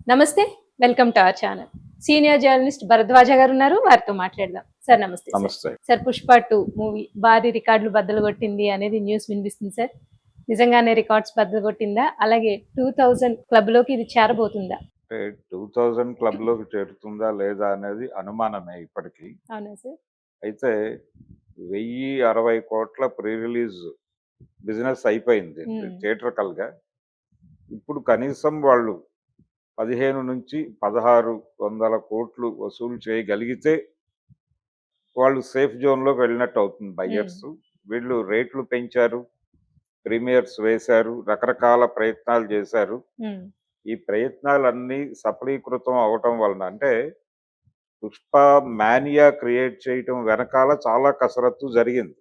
నమస్తే. Welcome to our channel. Senior journalist Bharadwaj గారు ఉన్నారు. వారితో మాట్లాడదాం. సార్ నమస్తే సార్. నమస్తే. సార్ 'పుష్ప 2' మూవీ భారీ రికార్డులు బద్దలు కొట్టింది అనేది న్యూస్ వినిపిస్తుంది సార్. నిజంగానే రికార్డ్స్ బద్దలు కొట్టిందా? అలాగే 2000 క్లబ్‌లోకి ఇది చేరబోతుందా? అంటే 2000 క్లబ్‌లోకి చేరుతుందా లేదా అనేది అనుమానమే ఇప్పటికి. అవునా సార్? అయితే 1060 కోట్ల ప్రీ రిలీజ్ బిజినెస్ అయిపోయింది థియేట్రికల్‌గా. ఇప్పుడు కనీసం వాళ్ళు 15-1600 కోట్లు వసూలు చేయగలిగితే వాళ్ళు సేఫ్ జోన్‌లోకి వెళ్ళినట్టు అవుతుంది బయ్యర్స్. వీళ్ళు రేట్లు పెంచారు, ప్రీమియర్స్ వేశారు, రకరకాల ప్రయత్నాలు చేశారు. ఈ ప్రయత్నాలన్నీ సఫలీకృతం అవటం వలన అంటే పుష్ప మానియా క్రియేట్ చేయటం వెనకాల చాలా కసరత్తు జరిగింది.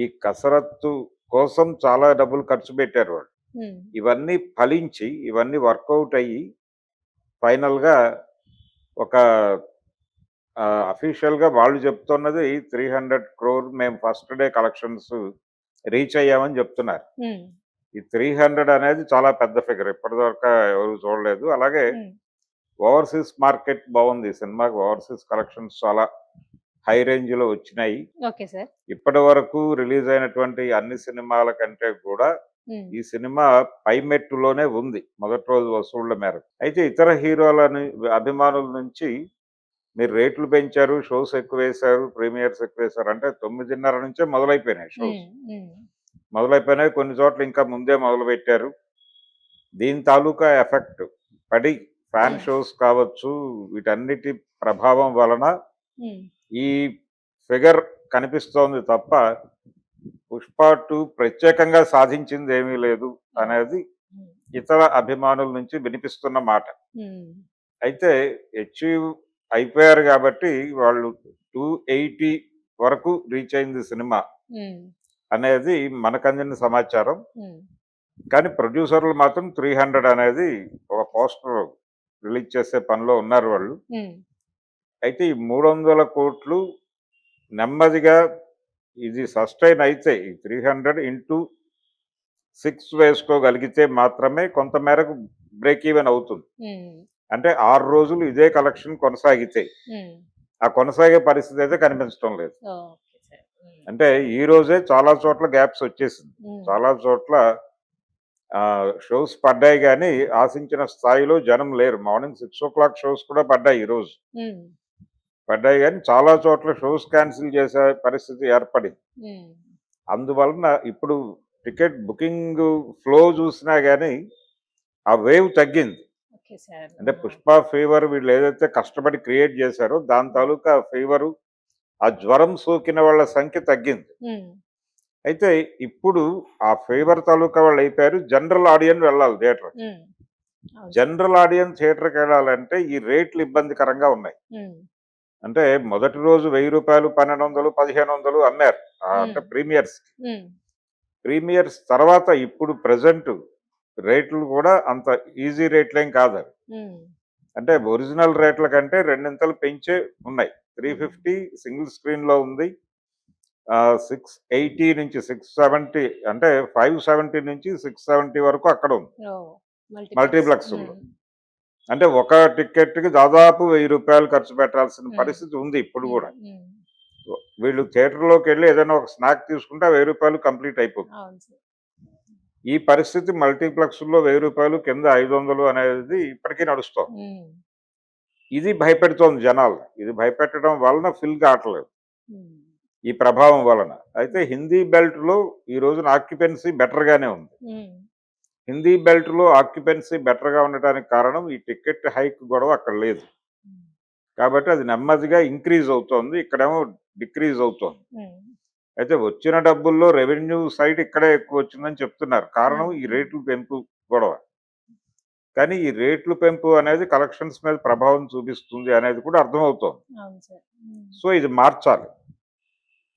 ఈ కసరత్తు కోసం చాలా డబ్బులు ఖర్చు పెట్టారు వాళ్ళు. ఇవన్నీ ఫలించి ఇవన్నీ వర్కౌట్ అయ్యి ఫైనల్గా ఒక అఫీషియల్గా వాళ్ళు చెప్తున్నది 300 crore మేము ఫస్ట్ డే కలెక్షన్స్ రీచ్ అయ్యామని చెప్తున్నారు. ఈ 300 అనేది చాలా పెద్ద ఫిగర్, ఇప్పటిదాకా ఎవరు చూడలేదు. అలాగే ఓవర్సీస్ మార్కెట్ బాగుంది సినిమాకి. ఓవర్సీస్ కలెక్షన్స్ చాలా హై రేంజ్ లో వచ్చినాయి. ఇప్పటి వరకు రిలీజ్ అయినటువంటి అన్ని సినిమాల కంటే కూడా ఈ సినిమా పైమెట్టులోనే ఉంది మొదటి రోజు వసూళ్ల మేరకు. అయితే ఇతర హీరోల అభిమానుల నుంచి మీరు రేట్లు పెంచారు, షోస్ ఎక్కువ వేశారు, ప్రీమియర్స్ ఎక్కువ వేశారు అంటే 9:30 నుంచే మొదలైపోయినాయి షోస్. మొదలైపోయినాయి, కొన్ని చోట్ల ఇంకా ముందే మొదలు పెట్టారు. దీని తాలూకా ఎఫెక్ట్ పడి ఫ్యాన్ షోస్ కావచ్చు, వీటన్నిటి ప్రభావం వలన ఈ ఫిగర్ కనిపిస్తోంది తప్ప పుష్ప 2 ప్రత్యేకంగా సాధించింది ఏమీ లేదు అనేది ఇతర అభిమానుల నుంచి వినిపిస్తున్న మాట. అయితే అచీవ్ అయిపోయారు కాబట్టి వాళ్ళు 280 వరకు రీచ్ అయింది సినిమా అనేది మనకు అందిన సమాచారం. కానీ ప్రొడ్యూసర్లు మాత్రం 300 అనేది ఒక పోస్టర్ రిలీజ్ చేసే పనిలో ఉన్నారు వాళ్ళు. అయితే ఈ 300 కోట్లు నెమ్మదిగా ఇది సస్టైన్ అయితే ఈ 300 ఇంటూ 6 వేసుకోగలిగితే మాత్రమే కొంత మేరకు బ్రేక్ ఈవెన్ అవుతుంది. అంటే 6 రోజులు ఇదే కలెక్షన్ కొనసాగితే ఆ కొనసాగే పరిస్థితి అయితే కనిపించడం లేదు. అంటే ఈ రోజే చాలా చోట్ల గ్యాప్స్ వచ్చేసింది. చాలా చోట్ల షోస్ పడ్డాయి కానీ ఆశించిన స్థాయిలో జనం లేరు. మార్నింగ్ 6 o'clock షోస్ కూడా పడ్డాయి ఈరోజు. పడ్డాయి కానీ చాలా చోట్ల షోస్ క్యాన్సిల్ చేసే పరిస్థితి ఏర్పడింది. అందువలన ఇప్పుడు టికెట్ బుకింగ్ ఫ్లో చూసినా కానీ ఆ వేవ్ తగ్గింది. అంటే పుష్ప ఫీవర్ వీళ్ళు ఏదైతే కష్టపడి క్రియేట్ చేశారో దాని తాలూకా ఫీవరు, ఆ జ్వరం సోకిన వాళ్ళ సంఖ్య తగ్గింది. అయితే ఇప్పుడు ఆ ఫీవర్ తాలూకా వాళ్ళు అయిపోయారు. జనరల్ ఆడియన్స్ వెళ్ళాలి థియేటర్. జనరల్ ఆడియన్స్ థియేటర్కి వెళ్ళాలంటే ఈ రేట్లు ఇబ్బందికరంగా ఉన్నాయి. అంటే మొదటి రోజు 1000 రూపాయలు, 1200, 1500 అమ్మారు అంటే ప్రీమియర్స్ తర్వాత ఇప్పుడు ప్రెసెంట్ రేట్లు కూడా అంత ఈజీ రేట్లేం కాదు. అంటే ఒరిజినల్ రేట్ల కంటే రెండింతలు పెంచే ఉన్నాయి. 350 సింగిల్ స్క్రీన్ లో ఉంది, 680 నుంచి 670 అంటే 570 నుంచి 670 వరకు అక్కడ ఉంది మల్టీప్లెక్స్. అంటే ఒక టికెట్ కి దాదాపు 1000 రూపాయలు ఖర్చు పెట్టాల్సిన పరిస్థితి ఉంది ఇప్పుడు కూడా. వీళ్ళు థియేటర్లోకి వెళ్ళి ఏదైనా ఒక స్నాక్ తీసుకుంటే 1000 రూపాయలు కంప్లీట్ అయిపోతుంది. ఈ పరిస్థితి మల్టీప్లెక్స్ లో 1000 రూపాయలు కింద 500 అనేది ఇప్పటికీ నడుస్తోంది. ఇది భయపెడుతోంది జనాలు. ఇది భయపెట్టడం వలన ఫిల్ కావట్లేదు ఈ ప్రభావం వలన. అయితే హిందీ బెల్ట్ లో ఈ రోజున ఆక్యుపెన్సీ బెటర్ గానే ఉంది. హిందీ బెల్ట్ లో ఆక్యుపెన్సీ బెటర్ గా ఉండటానికి కారణం ఈ టికెట్ హైక్ గొడవ అక్కడ లేదు కాబట్టి అది నెమ్మదిగా ఇంక్రీజ్ అవుతోంది, ఇక్కడేమో డిక్రీజ్ అవుతోంది. అయితే వచ్చిన డబ్బుల్లో రెవెన్యూ సైడ్ ఇక్కడే ఎక్కువ వచ్చిందని చెప్తున్నారు. కారణం ఈ రేట్లు పెంపు గొడవ. కానీ ఈ రేట్లు పెంపు అనేది కలెక్షన్స్ మీద ప్రభావం చూపిస్తుంది అనేది కూడా అర్థమవుతోంది. సో ఇది మార్చాలి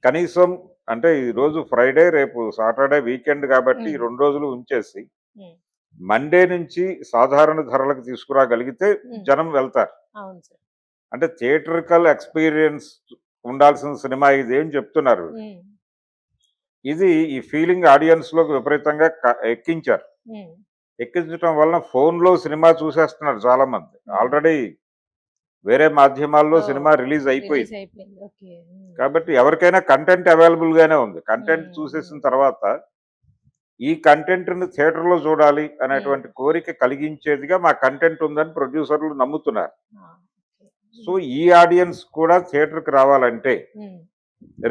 కనీసం. అంటే ఈ రోజు ఫ్రైడే, రేపు సాటర్డే వీకెండ్ కాబట్టి ఈ 2 రోజులు ఉంచేసి మండే నుంచి సాధారణ ధరలకు తీసుకురాగలిగితే జనం వెళ్తారు. అంటే థియేటరికల్ ఎక్స్పీరియన్స్ ఉండాల్సిన సినిమా ఇది అని చెప్తున్నారు. ఇది ఈ ఫీలింగ్ ఆడియన్స్ లోకి విపరీతంగా ఎక్కించారు. ఎక్కించడం వలన ఫోన్లో సినిమా చూసేస్తున్నారు చాలా మంది. ఆల్రెడీ వేరే మాధ్యమాల్లో ఓ, సినిమా రిలీజ్ రిలీజ్ అయిపోయింది. అయిపోయింది. ఓకే. కాబట్టి ఎవరికైనా కంటెంట్ అవైలబుల్ గానే ఉంది. కంటెంట్ చూసేసిన తర్వాత ఈ కంటెంట్ ని థియేటర్ లో చూడాలి అనేటువంటి కోరిక కలిగించేదిగా మా కంటెంట్ ఉందని ప్రొడ్యూసర్లు నమ్ముతున్నారు. సో ఈ ఆడియన్స్ కూడా థియేటర్ కి రావాలంటే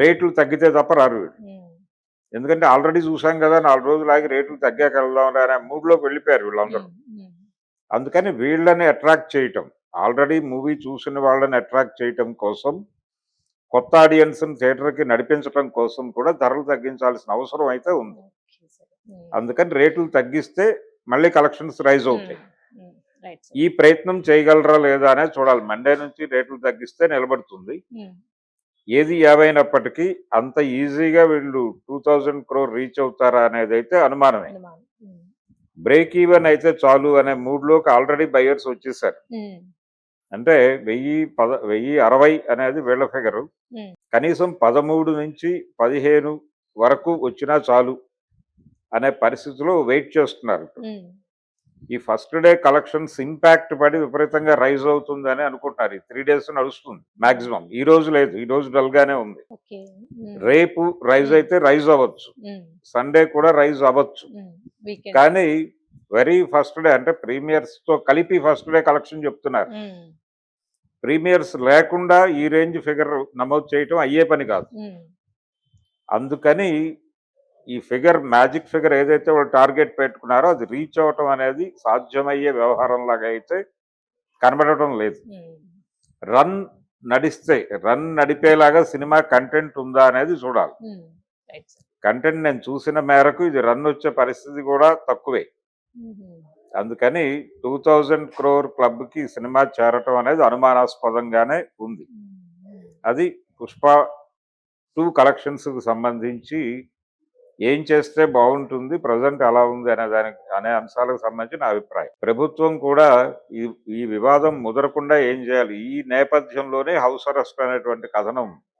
రేట్లు తగ్గితే తప్ప రారు వీళ్ళు. ఎందుకంటే ఆల్రెడీ చూసాం కదా, 4 రోజులు ఆగి రేట్లు తగ్గాక వెళ్దాం అనే మూడ్లోకి వెళ్ళిపోయారు వీళ్ళందరూ. అందుకని వీళ్ళని అట్రాక్ట్ చేయటం, ఆల్రెడీ మూవీ చూసిన వాళ్ళని అట్రాక్ట్ చేయటం కోసం, కొత్త ఆడియన్స్ థియేటర్కి నడిపించడం కోసం కూడా ధరలు తగ్గించాల్సిన అవసరం అయితే ఉంది. అందుకని రేట్లు తగ్గిస్తే మళ్ళీ కలెక్షన్స్ రైజ్ అవుతాయి. ఈ ప్రయత్నం చేయగలరా లేదా అనేది చూడాలి. మండే నుంచి రేట్లు తగ్గిస్తే నిలబడుతుంది. ఏది ఏవైనప్పటికీ అంత ఈజీగా వీళ్ళు 2000 crore రీచ్ అవుతారా అనేది అయితే అనుమానమే. బ్రేక్ ఈవెన్ అయితే చాలు అనే మూడ్లోకి ఆల్రెడీ బయర్స్ వచ్చేసారు. అంటే 1060 అనేది వీళ్ళ ఫిగరు. కనీసం 13 నుంచి 15 వరకు వచ్చినా చాలు అనే పరిస్థితిలో వెయిట్ చేస్తున్నారు. ఈ ఫస్ట్ డే కలెక్షన్స్ ఇంపాక్ట్ పడి విపరీతంగా రైజ్ అవుతుందని అనుకుంటున్నారు. ఈ 3 days నడుస్తుంది మాక్సిమం. ఈ రోజు లేదు, ఈ రోజు డల్ గానే ఉంది. రేపు రైజ్ అయితే రైజ్ అవ్వచ్చు, సండే కూడా రైజ్ అవ్వచ్చు. కానీ వెరీ ఫస్ట్ డే అంటే ప్రీమియర్స్ తో కలిపి ఫస్ట్ డే కలెక్షన్ చెప్తున్నారు. ప్రీమియర్స్ లేకుండా ఈ రేంజ్ ఫిగర్ నమోదు చేయటం అయ్యే పని కాదు. అందుకని ఈ ఫిగర్, మ్యాజిక్ ఫిగర్ ఏదైతే వాళ్ళు టార్గెట్ పెట్టుకున్నారో అది రీచ్ అవటం అనేది సాధ్యమయ్యే వ్యవహారం లాగా అయితే కనబడటం లేదు. రన్ నడిపేలాగా సినిమా కంటెంట్ ఉందా అనేది చూడాలి. కంటెంట్ నేను చూసిన మేరకు ఇది రన్ వచ్చే పరిస్థితి కూడా తక్కువే. అందుకని 2000 crore క్లబ్కి సినిమా చేరటం అనేది అనుమానాస్పదంగానే ఉంది. అది పుష్ప 2 కలెక్షన్స్కి సంబంధించి ఏం చేస్తే బాగుంటుంది, ప్రజెంట్ అలా ఉంది అనే అంశాలకు సంబంధించి నా అభిప్రాయం. ప్రభుత్వం కూడా ఈ వివాదం ముదరకుండా ఏం చేయాలి, ఈ నేపథ్యంలోనే హౌస్ అరెస్ట్ అనేటువంటి కథనం